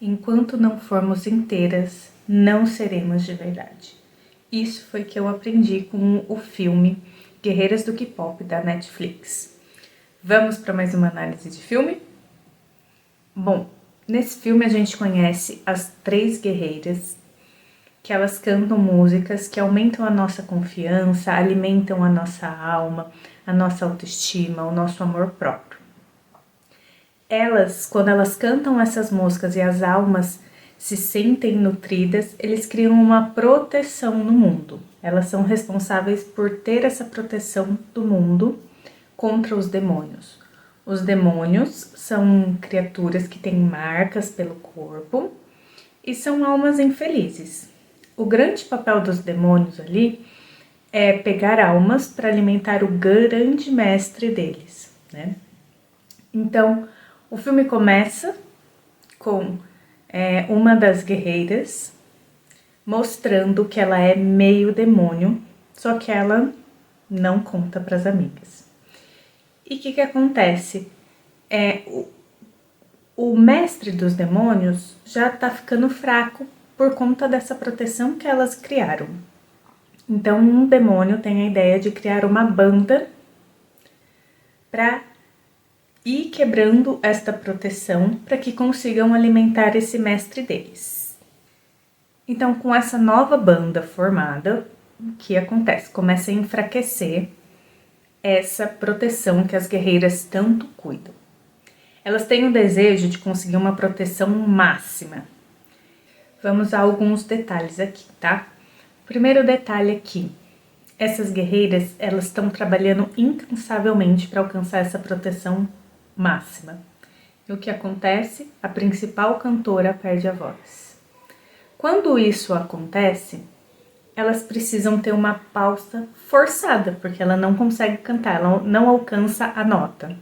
Enquanto não formos inteiras, não seremos de verdade. Isso foi que eu aprendi com o filme Guerreiras do K-Pop da Netflix. Vamos para mais uma análise de filme? Bom, nesse filme a gente conhece as 3 guerreiras, que elas cantam músicas que aumentam a nossa confiança, alimentam a nossa alma, a nossa autoestima, o nosso amor próprio. Elas, quando elas cantam essas músicas e as almas se sentem nutridas, eles criam uma proteção no mundo. Elas são responsáveis por ter essa proteção do mundo contra os demônios. Os demônios são criaturas que têm marcas pelo corpo e são almas infelizes. O grande papel dos demônios ali é pegar almas para alimentar o grande mestre deles, né? Então, o filme começa com uma das guerreiras mostrando que ela é meio demônio, só que ela não conta para as amigas. E o que acontece? O mestre dos demônios já tá ficando fraco por conta dessa proteção que elas criaram. Então, um demônio tem a ideia de criar uma banda para ir quebrando esta proteção para que consigam alimentar esse mestre deles. Então, com essa nova banda formada, o que acontece? Começa a enfraquecer essa proteção que as guerreiras tanto cuidam. Elas têm o desejo de conseguir uma proteção máxima. Vamos a alguns detalhes aqui, tá? Primeiro detalhe aqui. Essas guerreiras, elas estão trabalhando incansavelmente para alcançar essa proteção máxima. E o que acontece? A principal cantora perde a voz. Quando isso acontece, elas precisam ter uma pausa forçada, porque ela não consegue cantar, ela não alcança a nota.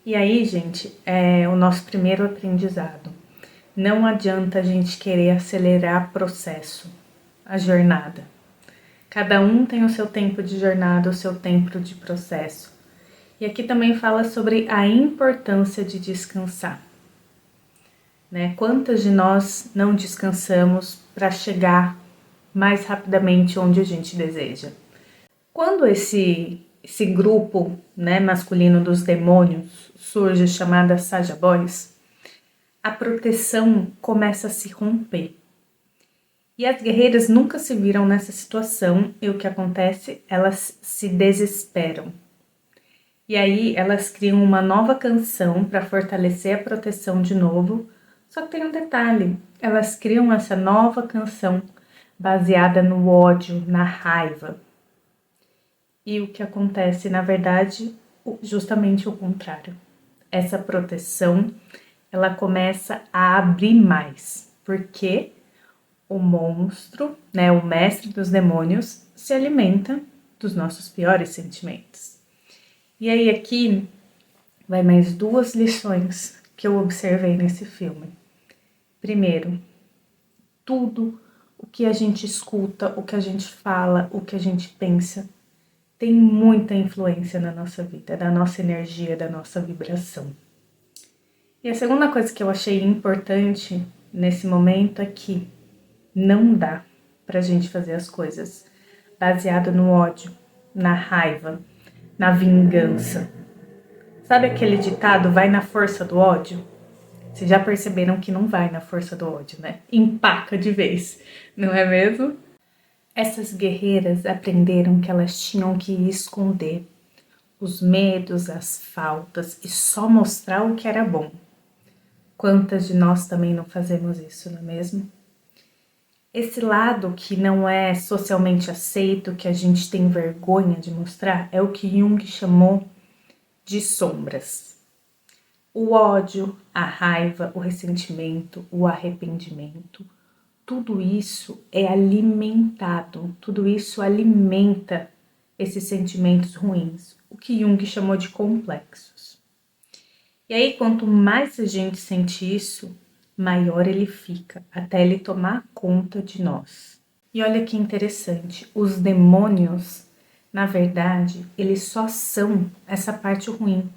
E aí, gente, é o nosso primeiro aprendizado. Não adianta a gente querer acelerar o processo, a jornada. Cada um tem o seu tempo de jornada, o seu tempo de processo. E aqui também fala sobre a importância de descansar, né? Quantas de nós não descansamos para chegar mais rapidamente onde a gente deseja? Quando esse grupo, né, masculino dos demônios surge, chamada Saja Boys, a proteção começa a se romper. E as guerreiras nunca se viram nessa situação e o que acontece? Elas se desesperam. E aí elas criam uma nova canção para fortalecer a proteção de novo. Só que tem um detalhe, elas criam essa nova canção baseada no ódio, na raiva. E o que acontece, na verdade, justamente o contrário. Essa proteção, ela começa a abrir mais, porque o monstro, né, o mestre dos demônios, se alimenta dos nossos piores sentimentos. E aí aqui vai mais 2 lições que eu observei nesse filme. Primeiro, tudo o que a gente escuta, o que a gente fala, o que a gente pensa, tem muita influência na nossa vida, da nossa energia, da nossa vibração. E a segunda coisa que eu achei importante nesse momento é que não dá pra gente fazer as coisas baseado no ódio, na raiva, na vingança. Sabe aquele ditado, vai na força do ódio? Vocês já perceberam que não vai na força do ódio, né? Empaca de vez, não é mesmo? Essas guerreiras aprenderam que elas tinham que esconder os medos, as faltas e só mostrar o que era bom. Quantas de nós também não fazemos isso, não é mesmo? Esse lado que não é socialmente aceito, que a gente tem vergonha de mostrar, é o que Jung chamou de sombras. O ódio, a raiva, o ressentimento, o arrependimento, tudo isso é alimentado, tudo isso alimenta esses sentimentos ruins, o que Jung chamou de complexos. E aí, quanto mais a gente sente isso, maior ele fica, até ele tomar conta de nós. E olha que interessante, os demônios, na verdade, eles só são essa parte ruim.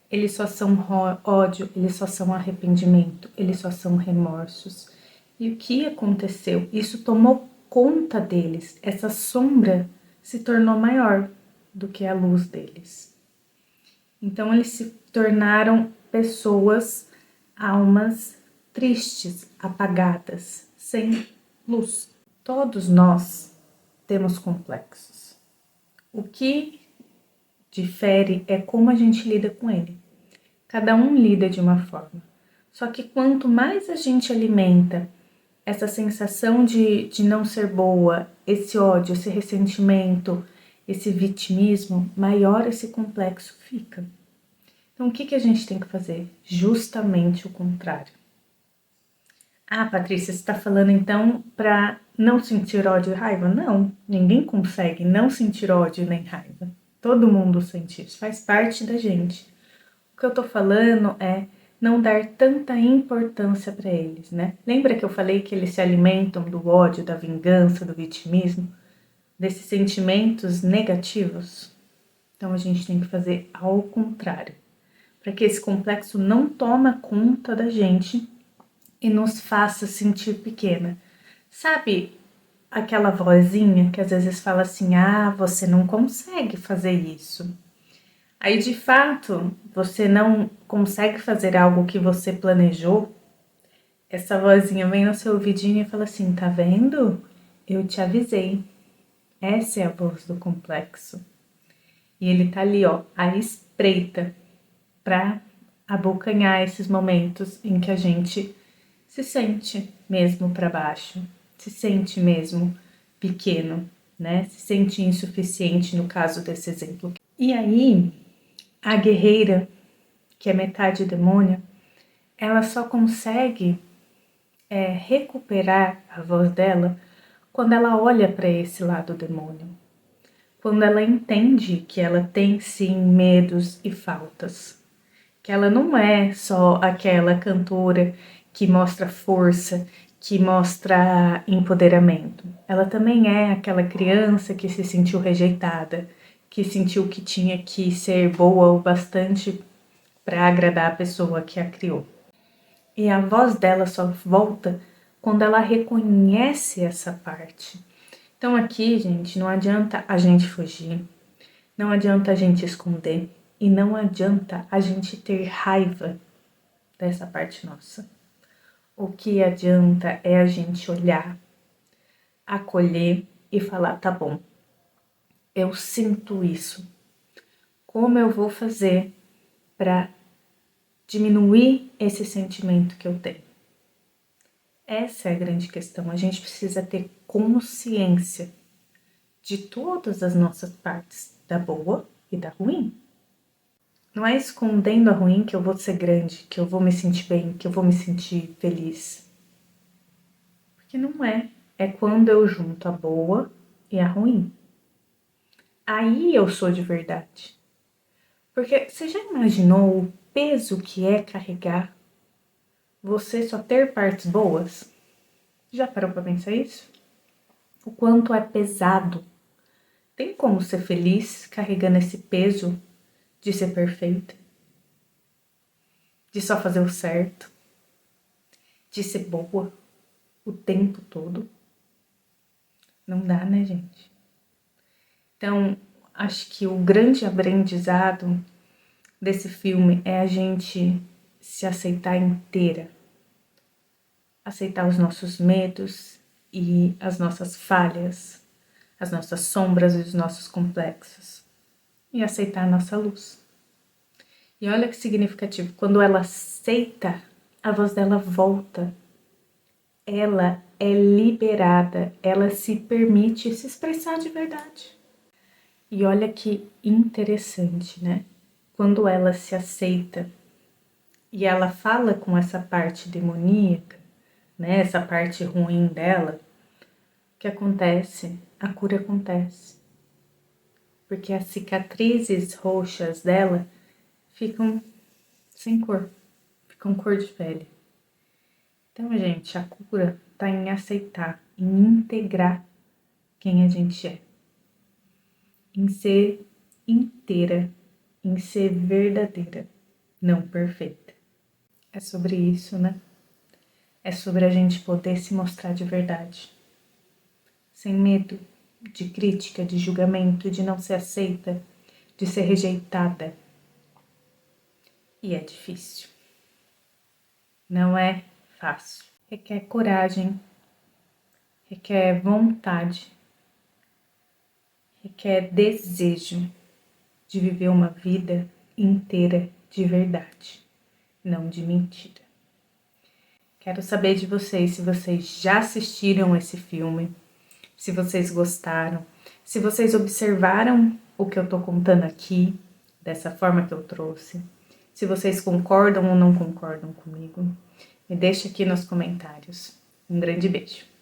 eles só são ódio, eles só são arrependimento, eles só são remorsos. E o que aconteceu? Isso tomou conta deles, essa sombra se tornou maior do que a luz deles. Então eles se tornaram pessoas, almas tristes, apagadas, sem luz. Todos nós temos complexos. O que difere é como a gente lida com ele. Cada um lida de uma forma. Só que quanto mais a gente alimenta essa sensação de não ser boa, esse ódio, esse ressentimento, esse vitimismo, maior esse complexo fica. Então, o que a gente tem que fazer? Justamente o contrário. Ah, Patrícia, você está falando então para não sentir ódio e raiva? Não, ninguém consegue não sentir ódio nem raiva. Todo mundo sente isso, faz parte da gente. O que eu tô falando é não dar tanta importância para eles, né? Lembra que eu falei que eles se alimentam do ódio, da vingança, do vitimismo, desses sentimentos negativos? Então a gente tem que fazer ao contrário, para que esse complexo não tome conta da gente e nos faça sentir pequena. Sabe aquela vozinha que às vezes fala assim: ah, você não consegue fazer isso. Aí, de fato, você não consegue fazer algo que você planejou, essa vozinha vem no seu ouvidinho e fala assim: tá vendo? Eu te avisei. Essa é a voz do complexo. E ele tá ali, ó, à espreita, pra abocanhar esses momentos em que a gente se sente mesmo para baixo, se sente mesmo pequeno, né? Se sente insuficiente no caso desse exemplo. E aí, a guerreira, que é metade demônio, ela só consegue recuperar a voz dela quando ela olha para esse lado demônio, quando ela entende que ela tem sim medos e faltas, que ela não é só aquela cantora que mostra força, que mostra empoderamento. Ela também é aquela criança que se sentiu rejeitada, que sentiu que tinha que ser boa o bastante para agradar a pessoa que a criou. E a voz dela só volta quando ela reconhece essa parte. Então aqui, gente, não adianta a gente fugir, não adianta a gente esconder e não adianta a gente ter raiva dessa parte nossa. O que adianta é a gente olhar, acolher e falar: tá bom, eu sinto isso. Como eu vou fazer para diminuir esse sentimento que eu tenho? Essa é a grande questão. A gente precisa ter consciência de todas as nossas partes, da boa e da ruim. Não é escondendo a ruim que eu vou ser grande, que eu vou me sentir bem, que eu vou me sentir feliz. Porque não é. É quando eu junto a boa e a ruim. Aí eu sou de verdade. Porque você já imaginou o peso que é carregar você só ter partes boas? Já parou pra pensar isso? O quanto é pesado. Tem como ser feliz carregando esse peso de ser perfeita? De só fazer o certo? De ser boa o tempo todo? Não dá, né, gente? Então, acho que o grande aprendizado desse filme é a gente se aceitar inteira. Aceitar os nossos medos e as nossas falhas, as nossas sombras e os nossos complexos. E aceitar a nossa luz. E olha que significativo, quando ela aceita, a voz dela volta. Ela é liberada, ela se permite se expressar de verdade. E olha que interessante, né? Quando ela se aceita e ela fala com essa parte demoníaca, né? Essa parte ruim dela, o que acontece? A cura acontece. Porque as cicatrizes roxas dela ficam sem cor, ficam cor de pele. Então, gente, a cura está em aceitar, em integrar quem a gente é, em ser inteira, em ser verdadeira. não perfeita. É sobre isso, né? É sobre a gente poder se mostrar de verdade, sem medo de crítica, de julgamento, de não ser aceita, de ser rejeitada. E é difícil. Não é fácil. Requer coragem, requer vontade, requer desejo de viver uma vida inteira de verdade, não de mentira. Quero saber de vocês se vocês já assistiram esse filme, se vocês gostaram, se vocês observaram o que eu tô contando aqui, dessa forma que eu trouxe, se vocês concordam ou não concordam comigo. Me deixa aqui nos comentários. Um grande beijo.